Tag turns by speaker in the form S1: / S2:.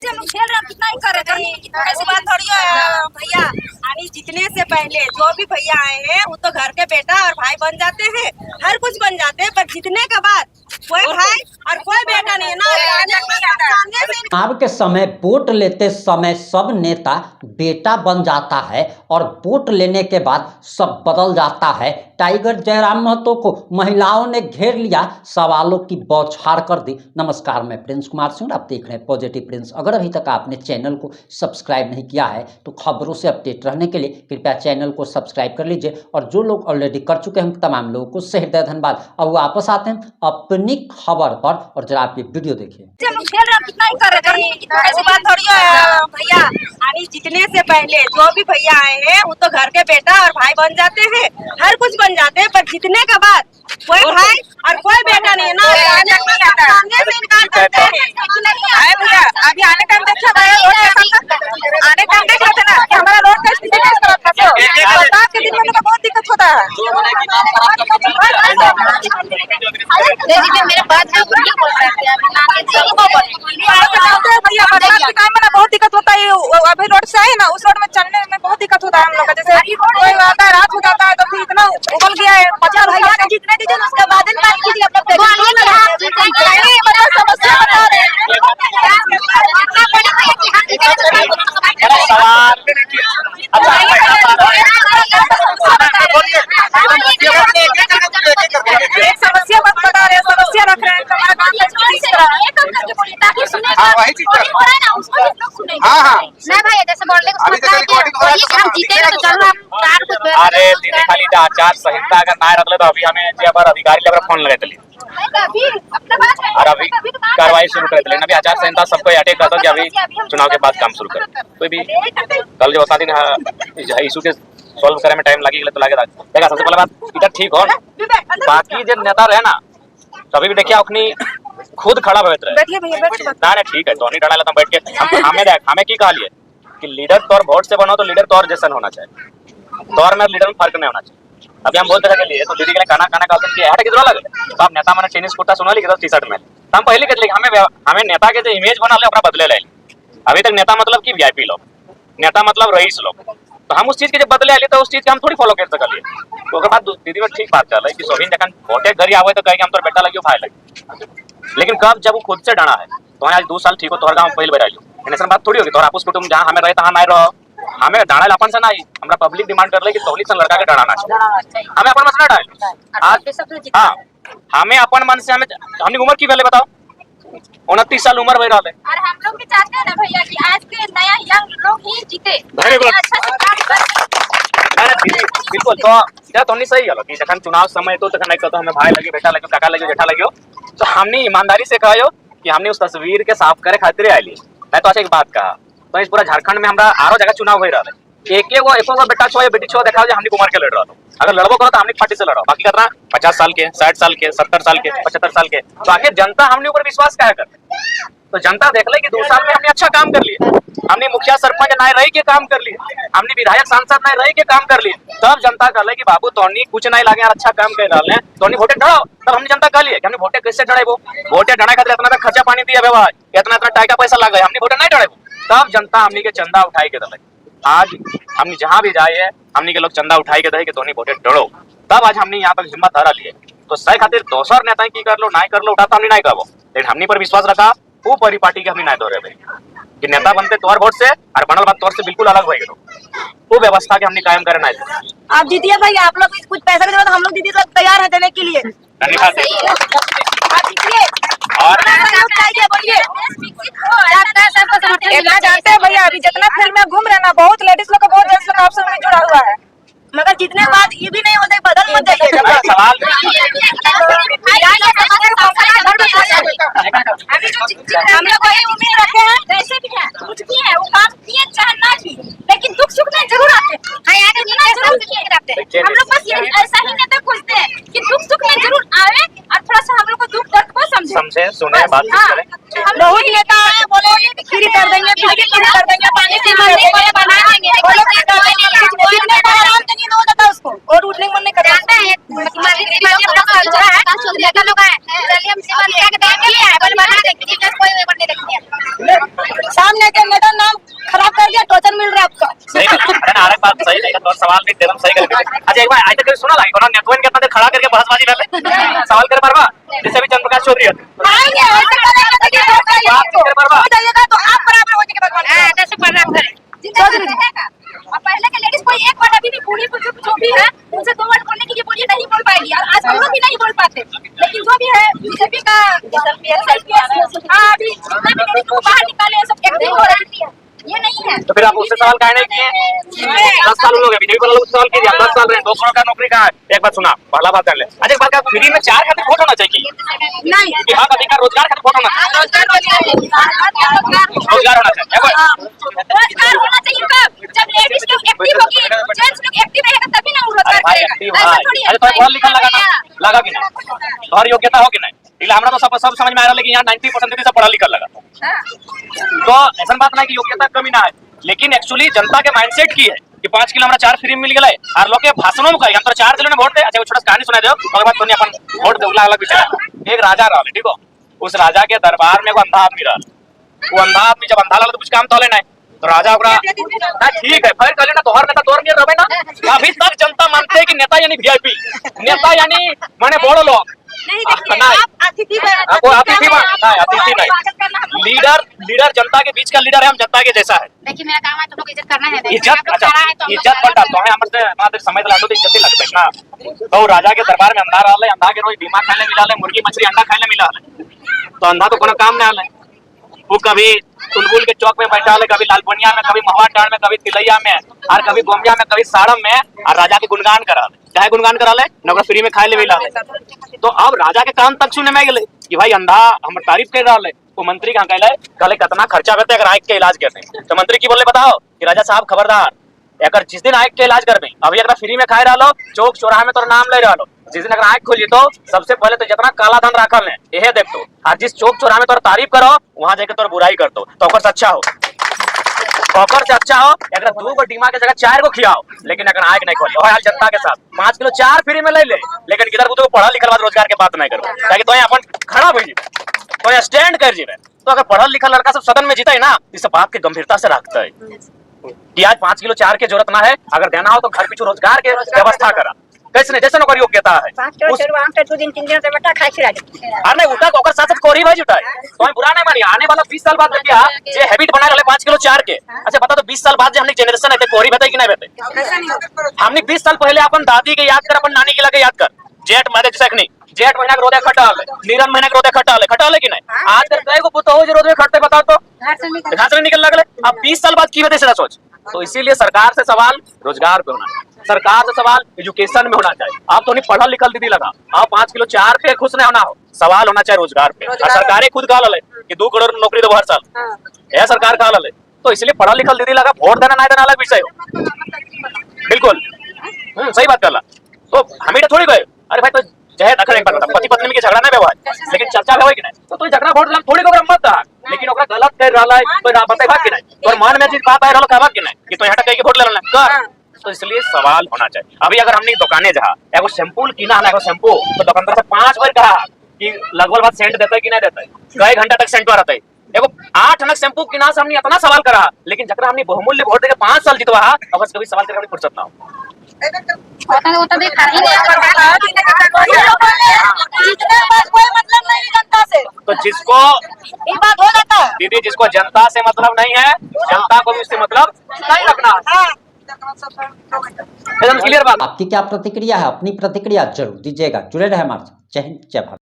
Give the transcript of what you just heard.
S1: खेल रहे कितना ही करे ऐसी बात थोड़ी है भैया। अभी जीतने से पहले जो भी भैया आए हैं वो तो घर के बेटा और भाई बन जाते हैं, हर कुछ बन जाते हैं, पर जीतने के बाद कोई भाई और कोई बेटा नहीं ना।
S2: चुनाव के समय वोट लेते समय सब नेता बेटा बन जाता है और वोट लेने के बाद सब बदल जाता है। टाइगर जयराम महतो को महिलाओं ने घेर लिया, सवालों की बौछार कर दी। नमस्कार, मैं प्रिंस कुमार सिंह, आप देख रहे हैं पॉजिटिव प्रिंस। अगर अभी तक आपने चैनल को सब्सक्राइब नहीं किया है तो खबरों से अपडेट रहने के लिए कृपया चैनल को सब्सक्राइब कर लीजिए, और जो लोग ऑलरेडी कर चुके हैं तमाम लोगों को सहृदय धन्यवाद। अब वापस आते हैं अपनी खबर पर, और जरा आप ये वीडियो देखिए।
S1: खेल रहे कितना ही करे ऐसी बात थोड़ी है भैया। अभी जीतने से पहले जो भी भैया आए हैं वो तो घर के बेटा और भाई बन जाते हैं, हर कुछ बन जाते हैं, पर जीतने के बाद कोई भाई और कोई बेटा नहीं ना।
S3: भैया अभी आने टाइम देखा आने टाइम देख रहे थे ना कि हमारा रोड का स्थिति किस तरह था। बरसात के दिन में तो बहुत दिक्कत होता है।
S1: मेरे बात
S3: भैया बरसात के टाइम में ना बहुत दिक्कत होता है। अभी रोड से आए ना, उस रोड में चलने में बहुत दिक्कत होता है हम लोग का। जैसे कोई आता है, रात हो जाता है तो फिर इतना उबल गया है।
S1: भैया ने जितने दीजिए उसके बाद बात कीजिए
S3: समस्या बता रहे हैं। समस्या मत बता रहे, समस्या रख रहे हैं हमारा काम
S4: अरे दीदी खाली आचार संहिता अगर ना रखले तो अभी हमें अधिकारी लग फोन लगे और अभी कार्रवाई शुरू कर लेकिन अभी आचार संहिता सबको अटैक करता कि अभी चुनाव के बाद काम शुरू करें। कोई भी कल जो बता दिन इशू के सॉल्व करे में टाइम लगेगा तो लगेगा। देखा सबसे पहले बात इधर ठीक हो, बाकी जो नेता रहे ना तभी भी देखिए अपनी खुद खड़ा बैठ रहे ना ठीक है तो नहीं डरा लेता बैठ के। हमें देख हमें की कहा कि लीडर तौर वोट से बनो तो लीडर तौर जैसन होना चाहिए, तौर में लीडर में फर्क नहीं होना चाहिए। अभी हम बहुत तरह के लिए तो दीदी के लिए खाना खाना का कितना लगे तो आप नेता मैंने टेनिस कुर्ता सुना ली टी शर्ट में तो हम पहले कहते हमें नेता के जो इमेज बना ले अपना बदले ले। अभी तक नेता मतलब कि वीआईपी लोग, नेता मतलब रईस लोग, तो हम उस चीज के जब बदले आए तो उस चीज के हम थोड़ी फॉलो कर सकते। तो बाद दीदी में ठीक बात चल रही कि सोहिन जखन वोटे घर आवे तो कहे हम तो बेटा लगे भाई लगे, लेकिन कब जब वो खुद से डरा है तो आज 2 साल ठीक हो तोहर गाँव पहले बेर आइयो ऐसा बात थोड़ी होगी। तोहर आपस कुटुंब जहाँ हमें रहे तहाँ नहीं रहो, हमें डाल अपन से नहीं हमरा पब्लिक डिमांड कर ले कि तोहली से लड़का के डराना चाहिए, हमें अपन मन से डाल। हाँ हमें अपन मन से हमें हमने उम्र की पहले बताओ 29 साल उम्र भर रहा है
S1: और हम लोग भी चाहते हैं ना भैया कि आज के नया यंग लोग ही जीते।
S4: बिल्कुल तो क्या तो नहीं सही है कि जखन चुनाव समय तो तखन नहीं कहते हमें भाई लगे बेटा लगे काका लगे जेठा लगे तो हमने ईमानदारी से कहो कि हमने उस तस्वीर के साफ करे खातिर आइली। मैं तो अच्छा एक बात कहा तो इस पूरा झारखंड में हमरा आरो जगह चुनाव हो रहा है एको बेटा छो या बेटी छो देखा हमने उम्र के लड़ रहा था। अगर लड़बो करो तो हमने पार्टी से लड़ो, बाकी कितना 50 साल के 60 साल के 70 साल के 75 साल के, तो आखिर जनता हमने ऊपर विश्वास क्या कर। तो जनता देख ले कि 2 साल में हमने अच्छा काम कर लिए, हमने मुखिया सरपंच नहीं रही के काम कर लिए, हमने विधायक सांसद नहीं रही के काम कर लिए। तब जनता कह ले कि बाबू तोनी कुछ नहीं लगे यार अच्छा काम कर रहा है तो वोटे डराओ। तब हमने जनता कह लिया कि हमने वोटे कैसे डराबो, वोटे डरा खातिर इतना खर्चा पानी दिया व्यवहार इतना टाका पैसा लगा हमने वोटे नहीं डराबो। तब जनता हमने के चंदा उठाई के दे। आज हमने जहाँ भी जाए है हमने के लोग चंदा उठाई के दे कि तोनी वोटे डरो। तब आज हमने यहाँ तक हिम्मत हरा लिए तो सही खातिर दोसर नेता की कर लो नहीं कर लो उठाता हमने नहीं कहबो, लेकिन हमने पर विश्वास रखा वो परी पार्टी के हमने नहीं दौरे कि नेता बनते तोहर वोट से और बनल बात तौर से बिल्कुल अलग हो गए। वो व्यवस्था के हमने कायम करना है।
S1: आप जीतिए भैया, आप लोग कुछ पैसा की जरूरत हम लोग दीदी लोग तैयार है देने के लिए।
S4: धन्यवाद।
S3: जानते हैं भैया अभी जितना फील्ड में घूम रहे ना बहुत लेडीज लोग का बहुत जेंट्स लोग आपसे में जुड़ा हुआ है,
S1: मगर जितने बाद ये भी नहीं होते बदल मत जाइए। हम लोग वही उम्मीद रखे हैं जैसे भी है कुछ भी है वो काम किए चाहे ना की, लेकिन दुख सुख में जरूर आते हैं। हम लोग बस ऐसा ही नेता खोजते हैं कि दुख सुख में जरूर आवे और थोड़ा सा हम लोग को दुख दर्द को समझे
S4: सुने बात करें।
S1: हम बहुत नेता है बोले फ्री कर देंगे फ्री कर देंगे पानी से बना देंगे उसको और उठने मन नहीं करता है। शाम
S4: तो सवाल भी एकदम सही कर। अच्छा एक बार आज तक सुना लगा कोना नेटवर्क कितना देर खड़ा करके बहसबाजी कर ले सवाल कर पारबा जैसे भी चंद्रप्रकाश चौधरी
S1: आएंगे ऐसे करेंगे तो जाइएगा तो आप बराबर हो जाएंगे भगवान। हां जैसे प्रणाम करें चौधरी जी। और पहले के लेडीज कोई एक बार अभी भी बूढ़ी बुजुर्ग जो भी है उनसे 2 वर्ड बोलने के लिए बोलिए नहीं बोल पाएगी और आज हम लोग भी नहीं बोल पाते। लेकिन जो भी है बीजेपी का हां अभी जितना भी लेडीज को बाहर निकाले सब एक्टिव हो रही है ये नहीं है।
S4: तो फिर आप उससे सवाल काहे नहीं किए? 10 साल लोग बीजेपी वाला सवाल कीजिए 10 साल रहे 2 करोड़ का नौकरी कहाँ है? एक बात सुना पहला बात कर ले। अच्छा एक बात का फ्री में 4 खातिर वोट होना चाहिए
S1: नहीं
S4: कि हक अधिकार रोजगार खातिर वोट होना चाहिए रोजगार होना चाहिए
S1: रोजगार होना चाहिए कब जब लेडीज लोग एक्टिव होगी जेंट्स लोग एक्टिव रहेगा तभी ना रोजगार करेगा ऐसा थोड़ी है।
S4: अरे तो पढ़ लिखा लगा कि नहीं और योग्यता हो कि नहीं इसलिए हमरा तो सब समझ में आ रहा है लेकिन यहाँ 90% दीदी सब पढ़ा लिखा लगा तो ऐसा बात नहीं कि योग्यता कमी ना है लेकिन एक्चुअली जनता के माइंडसेट की है कि 5 किलो हमरा 4 फ्री में मिल गए और लोग के भाषणों में कही हम तो 4 जिलों में वोट दे। अच्छा छोटा कहानी सुना दो और बात सुनिए अपन वोट दे अलग विषय। एक राजा रहा ठीक हो उस राजा के दरबार में वो अंधा आदमी रहा वो अंधा आदमी जब अंधा लगा तो कुछ काम तो लेना है तो राजा ओकरा ठीक है फिर कह लेना तोहर नेता तोहर नहीं रहे ना। अभी तक जनता मानते है कि नेता यानी वीआईपी नेता यानी माने बड़ो लोग
S1: नहीं देखिए आप अतिथि
S4: अतिथि नहीं लीडर जनता के बीच का लीडर है हम जनता के जैसा है।
S1: देखिए मेरा काम है तुम लोग इज्जत करना है
S4: इज्जत अच्छा इज्जत बंटा तो है हमसे मात्र समय दिला दो इज्जत लगते ना तो राजा के दरबार में अंधा रहले अंधा के रोज बीमा खाने मिला ले मुर्गी मछली अंडा खाने मिला ले तो अंधा तो कोनो काम ना ले वो कभी तुलबुल के चौक में बैठा ले कभी लालबनिया में कभी महुआ टाड़ में कभी तिलैया में और कभी गोमिया में कभी साड़म में और राजा के गुणगान करा ले चाहे गुणगान करा ले नौकर फ्री में खाए ले मिला तो अब राजा के काम तक सुनने में गए कि भाई अंधा हम तारीफ कर रहा है वो मंत्री कहाँ कहले कितना खर्चा करते अगर आँख के इलाज करते तो मंत्री की बोले बताओ कि राजा साहब खबरदार अगर जिस दिन आँख के इलाज कर अभी अगर फ्री में खाए रहा चौक चौराहा में तो नाम ले रहा जिस दिन अगर आँख खोली तो सबसे पहले तो जितना काला धन रखल है यह देख तो और जिस चौक चौराहा में तोर तारीफ करो वहां जाकर तोर बुराई कर दो तो से अच्छा हो अगर 2 को डीमा के जगह 4 को खिलाओ लेकिन अगर आँख नहीं खोली और जनता के साथ 5 किलो 4 फ्री में ले लेकिन इधर तो पढ़ा लिखल बाद रोजगार के बात नहीं करो ताकि तो अपन खड़ा हो तो स्टैंड कर जीवे तो अगर पढ़ा लिखा लड़का सब सदन में जीता है ना इस बात के गंभीरता से रखता है कि आज 5 किलो 4 की जरूरत ना है अगर देना हो तो घर पीछू रोजगार के व्यवस्था करा कैसे नहीं जैसे नौकर योग्यता है अरे उठा ओकर साथ कोरी भाई जुटाए तो बुरा नहीं मानी आने वाला 20 साल बाद देखिए जे हैबिट बना रहे 5 किलो 4 के। अच्छा बता तो 20 साल बाद जो हमने जनरेशन है कोरी बताई कि नहीं बताई हमने 20 साल पहले अपन दादी के याद कर अपन नानी के लगे याद कर जेठ महीने जैसे नहीं जेठ महीना के रोदे खटाल नीरन महीना के रोदे खटाल कि नहीं आज कर कई को पुतो हो जो रोदे खटते बताओ तो घर से निकल लगले अब 20 साल बाद की वजह से सोच तो इसीलिए सरकार से सवाल रोजगार पे होना चाहिए सरकार से सवाल एजुकेशन में होना चाहिए। आप तो नहीं पढ़ा लिखल दीदी लगा आप 5 किलो 4 पे खुश नहीं होना हो सवाल होना चाहिए रोजगार पे और सरकारें खुद कहा ले कि 2 करोड़ नौकरी दो हर साल यह सरकार कहा ले तो इसलिए पढ़ा लिखल दीदी लगा वोट देना नहीं देना अलग विषय हो बिल्कुल सही बात कर तो हमें थोड़ी गए अरे भाई तो चाहे अखर एक बात पति पत्नी के झगड़ा नहीं व्यवहार लेकिन चर्चा होई कि नहीं तो झगड़ा वोट हम थोड़ी को मत था लेकिन ओकरा गलत कर रहा है तो ना बताई बात कि नहीं और मन में चीज बात आ रहा कहबा कि नहीं कि तो यहाँ कहीं के वोट ले लेना कर तो इसलिए सवाल होना चाहिए। अभी अगर हमने दुकाने जहाँ एगो शैम्पू किना है एगो शैम्पू तो दुकानदार से 5 बार कहा कि लगभग बात सेंट देता है कि नहीं देता है कई घंटा तक सेंट रहता है एगो 8 नग शैम्पू किना से हमने इतना सवाल करा लेकिन जकरा हमने बहुमूल्य वोट देके 5 साल जितवा अब कभी सवाल करके हमने फुर्सत ना हो तो जिसको
S1: बात हो जाता है
S4: दीदी जिसको जनता से मतलब नहीं है जनता को भी उससे मतलब नहीं रखना एकदम क्लियर बात।
S2: आपकी क्या प्रतिक्रिया है अपनी प्रतिक्रिया जरूर दीजिएगा जुड़े रहे हमारे साथ। जय हिंद जय भारत।